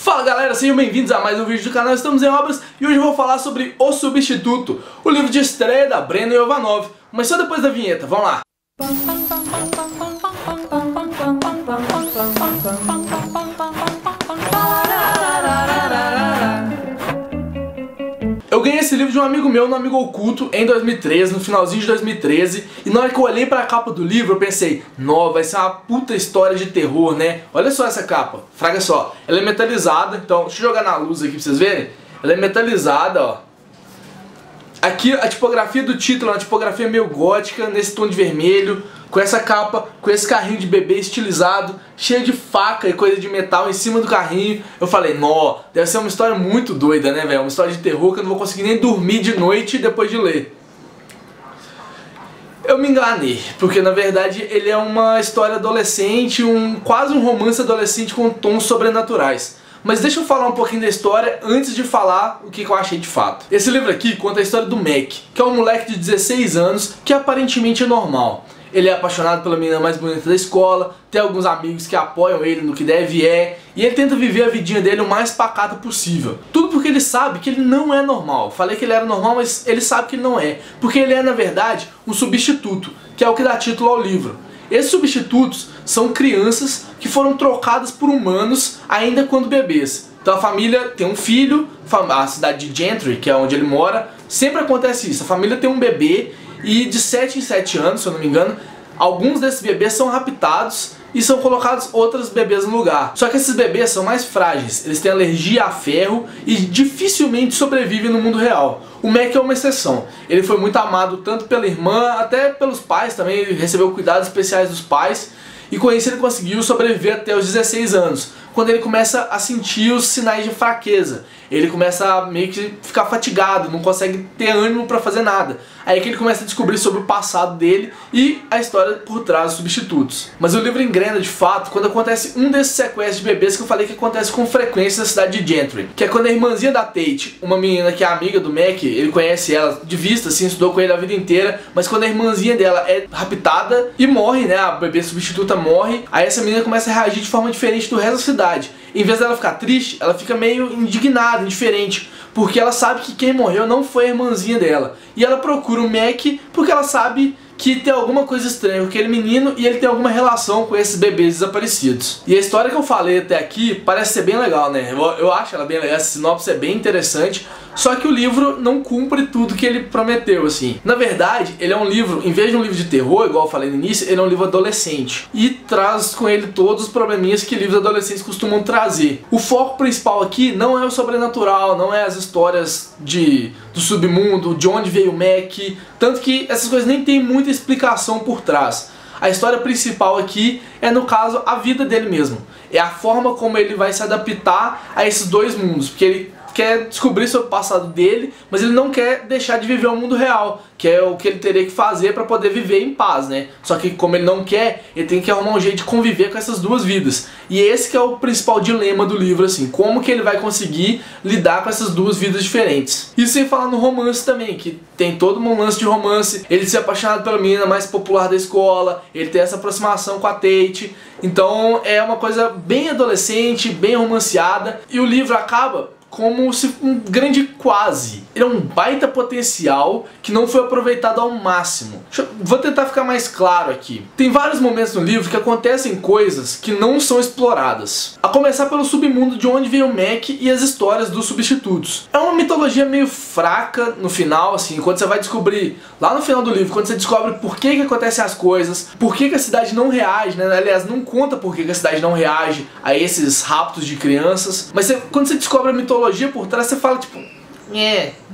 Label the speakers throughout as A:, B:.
A: Fala galera, sejam bem-vindos a mais um vídeo do canal. Estamos em obras e hoje eu vou falar sobre O Substituto, o livro de estreia da Brenna Yovanovitch. Mas só depois da vinheta, vamos lá! Eu ganhei esse livro de um amigo meu no Amigo Oculto em 2013, no finalzinho de 2013, e na hora que eu olhei pra capa do livro eu pensei, nó, vai ser uma puta história de terror, né? Olha só essa capa, fraga só, ela é metalizada, então deixa eu jogar na luz aqui pra vocês verem. Ela é metalizada, ó. Aqui a tipografia do título é uma tipografia meio gótica, nesse tom de vermelho, com essa capa, com esse carrinho de bebê estilizado, cheio de faca e coisa de metal em cima do carrinho. Eu falei, nó, deve ser uma história muito doida, né, velho? Uma história de terror que eu não vou conseguir nem dormir de noite depois de ler. Eu me enganei, porque na verdade ele é uma história adolescente, quase um romance adolescente com tons sobrenaturais. Mas deixa eu falar um pouquinho da história antes de falar o que eu achei de fato. Esse livro aqui conta a história do Mac, que é um moleque de 16 anos que aparentemente é normal. Ele é apaixonado pela menina mais bonita da escola, tem alguns amigos que apoiam ele no que deve e ele tenta viver a vidinha dele o mais pacata possível. Tudo porque ele sabe que ele não é normal. Falei que ele era normal, mas ele sabe que ele não é. Porque ele é, na verdade, um substituto, que é o que dá título ao livro. Esses substitutos são crianças que foram trocadas por humanos ainda quando bebês. Então a família tem um filho, a cidade de Gentry, que é onde ele mora, sempre acontece isso. A família tem um bebê e de 7 em 7 anos, se eu não me engano, alguns desses bebês são raptados e são colocados outros bebês no lugar. Só que esses bebês são mais frágeis, eles têm alergia a ferro e dificilmente sobrevivem no mundo real. O Mac é uma exceção. Ele foi muito amado tanto pela irmã, até pelos pais também, ele recebeu cuidados especiais dos pais. E com isso ele conseguiu sobreviver até os 16 anos, quando ele começa a sentir os sinais de fraqueza. Ele começa a meio que ficar fatigado, não consegue ter ânimo pra fazer nada. Aí que ele começa a descobrir sobre o passado dele e a história por trás dos substitutos. Mas o livro engrena de fato quando acontece um desses sequestros de bebês que eu falei que acontece com frequência na cidade de Gentry. Que é quando a irmãzinha da Tate, uma menina que é amiga do Mac, ele conhece ela de vista, assim, estudou com ele a vida inteira, mas quando a irmãzinha dela é raptada e morre, né, a bebê substituta morre, aí essa menina começa a reagir de forma diferente do resto da cidade. Em vez dela ficar triste, ela fica meio indignada, indiferente, porque ela sabe que quem morreu não foi a irmãzinha dela. E ela procura o Mac porque ela sabe que tem alguma coisa estranha com aquele menino e ele tem alguma relação com esses bebês desaparecidos. E a história que eu falei até aqui parece ser bem legal, né? Eu acho ela bem legal, essa sinopse é bem interessante, só que o livro não cumpre tudo que ele prometeu, assim. Na verdade, ele é um livro, em vez de um livro de terror, igual eu falei no início, ele é um livro adolescente. E traz com ele todos os probleminhas que livros adolescentes costumam trazer. O foco principal aqui não é o sobrenatural, não é as histórias do submundo, de onde veio o Mac, tanto que essas coisas nem tem muita explicação por trás. A história principal aqui é, no caso, a vida dele mesmo. É a forma como ele vai se adaptar a esses dois mundos, porque ele quer descobrir sobre o passado dele, mas ele não quer deixar de viver o mundo real, que é o que ele teria que fazer para poder viver em paz, né? Só que como ele não quer, ele tem que arrumar um jeito de conviver com essas duas vidas. E esse que é o principal dilema do livro, assim, como que ele vai conseguir lidar com essas duas vidas diferentes. E sem falar no romance também, que tem todo um lance de romance, ele se apaixonado pela menina mais popular da escola, ele tem essa aproximação com a Tate, então é uma coisa bem adolescente, bem romanceada, e o livro acaba como se um grande quase. Ele é um baita potencial que não foi aproveitado ao máximo. Vou tentar ficar mais claro aqui. Tem vários momentos no livro que acontecem coisas que não são exploradas. A começar pelo submundo de onde veio o Mac e as histórias dos substitutos. É uma mitologia meio fraca no final, assim, quando você vai descobrir, lá no final do livro, quando você descobre por que acontecem as coisas, por que a cidade não reage, né? Aliás, não conta por que a cidade não reage a esses raptos de crianças. Mas quando você descobre a mitologia por trás, você fala tipo,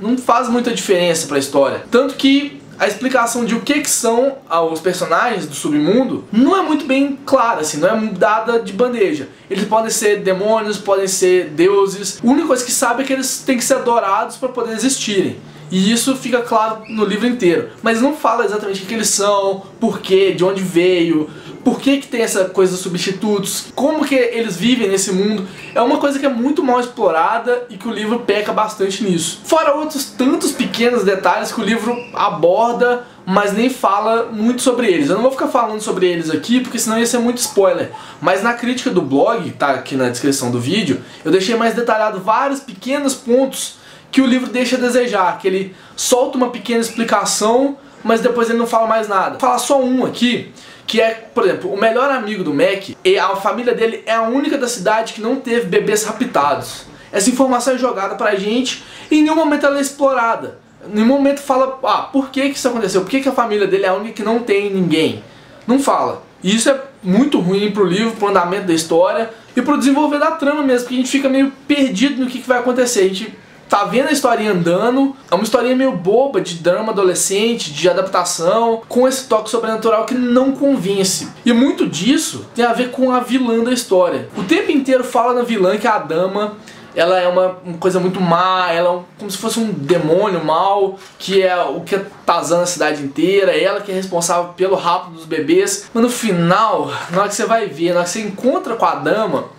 A: não faz muita diferença pra história. Tanto que a explicação de o que são os personagens do submundo não é muito bem clara, assim, não é dada de bandeja. Eles podem ser demônios, podem ser deuses. A única coisa que sabe é que eles têm que ser adorados para poder existirem. E isso fica claro no livro inteiro. Mas não fala exatamente o que eles são, por quê, de onde veio, por que tem essa coisa dos substitutos, como que eles vivem nesse mundo. É uma coisa que é muito mal explorada e que o livro peca bastante nisso. Fora outros tantos pequenos detalhes que o livro aborda, mas nem fala muito sobre eles. Eu não vou ficar falando sobre eles aqui, porque senão ia ser muito spoiler. Mas na crítica do blog, tá aqui na descrição do vídeo, eu deixei mais detalhado vários pequenos pontos que o livro deixa a desejar, que ele solta uma pequena explicação, mas depois ele não fala mais nada. Vou falar só um aqui, que é, por exemplo, o melhor amigo do Mac, e a família dele é a única da cidade que não teve bebês raptados. Essa informação é jogada pra gente e em nenhum momento ela é explorada. Em nenhum momento fala, por que isso aconteceu? Por que a família dele é a única que não tem ninguém? Não fala. E isso é muito ruim pro livro, pro andamento da história e pro desenvolver da trama mesmo, porque a gente fica meio perdido no que vai acontecer. A gente tá vendo a historinha andando, é uma historinha meio boba, de drama adolescente, de adaptação, com esse toque sobrenatural que não convence. E muito disso tem a ver com a vilã da história. O tempo inteiro fala na vilã, que é a Dama. Ela é uma coisa muito má, ela é como se fosse um demônio mau, que é o que tá atazana a cidade inteira, é ela que é responsável pelo rapto dos bebês. Mas no final, na hora que você vai ver, na hora que você encontra com a Dama,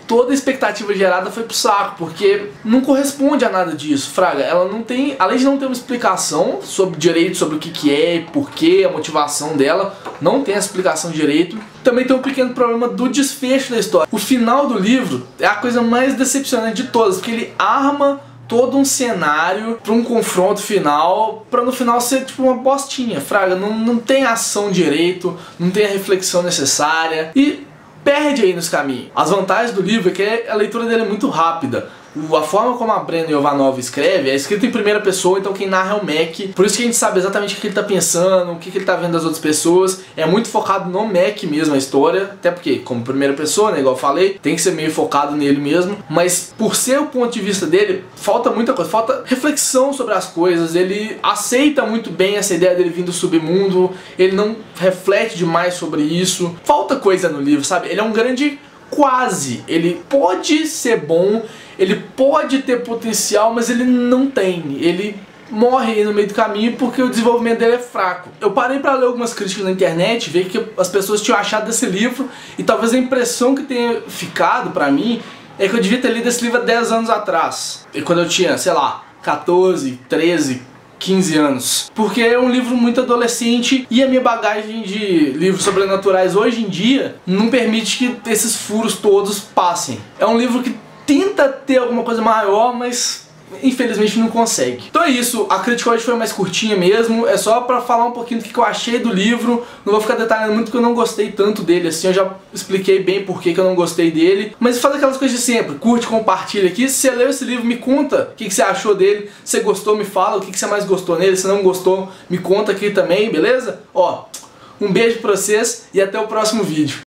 A: toda a expectativa gerada foi pro saco, porque não corresponde a nada disso, fraga. Ela não tem, além de não ter uma explicação sobre direito, sobre o que é e porquê, a motivação dela, não tem essa explicação direito. Também tem um pequeno problema do desfecho da história. O final do livro é a coisa mais decepcionante de todas, porque ele arma todo um cenário para um confronto final, para no final ser tipo uma bostinha, fraga. Não tem ação direito, não tem a reflexão necessária e perde aí nos caminhos. As vantagens do livro é que a leitura dele é muito rápida. A forma como a Brenna Iovanova escreve é escrita em primeira pessoa, então quem narra é o Mac. Por isso que a gente sabe exatamente o que ele tá pensando, o que ele tá vendo das outras pessoas. É muito focado no Mac mesmo a história, até porque, como primeira pessoa, né, igual eu falei, tem que ser meio focado nele mesmo. Mas por ser o ponto de vista dele, falta muita coisa, falta reflexão sobre as coisas. Ele aceita muito bem essa ideia dele vir do submundo, ele não reflete demais sobre isso. Falta coisa no livro, sabe? Ele é um grande quase. Ele pode ser bom, ele pode ter potencial, mas ele não tem. Ele morre aí no meio do caminho porque o desenvolvimento dele é fraco. Eu parei pra ler algumas críticas na internet, ver que as pessoas tinham achado desse livro, e talvez a impressão que tenha ficado pra mim é que eu devia ter lido esse livro há 10 anos atrás. E quando eu tinha, sei lá, 14, 13, 15 anos. Porque é um livro muito adolescente e a minha bagagem de livros sobrenaturais hoje em dia não permite que esses furos todos passem. É um livro que tenta ter alguma coisa maior, mas infelizmente não consegue. Então é isso, a crítica hoje foi mais curtinha mesmo, é só pra falar um pouquinho do que eu achei do livro. Não vou ficar detalhando muito porque eu não gostei tanto dele, assim, eu já expliquei bem por que eu não gostei dele. Mas faz aquelas coisas de sempre, curte, compartilha aqui. Se você leu esse livro, me conta o que você achou dele. Se você gostou, me fala o que você mais gostou nele. Se não gostou, me conta aqui também, beleza? Ó, um beijo pra vocês e até o próximo vídeo.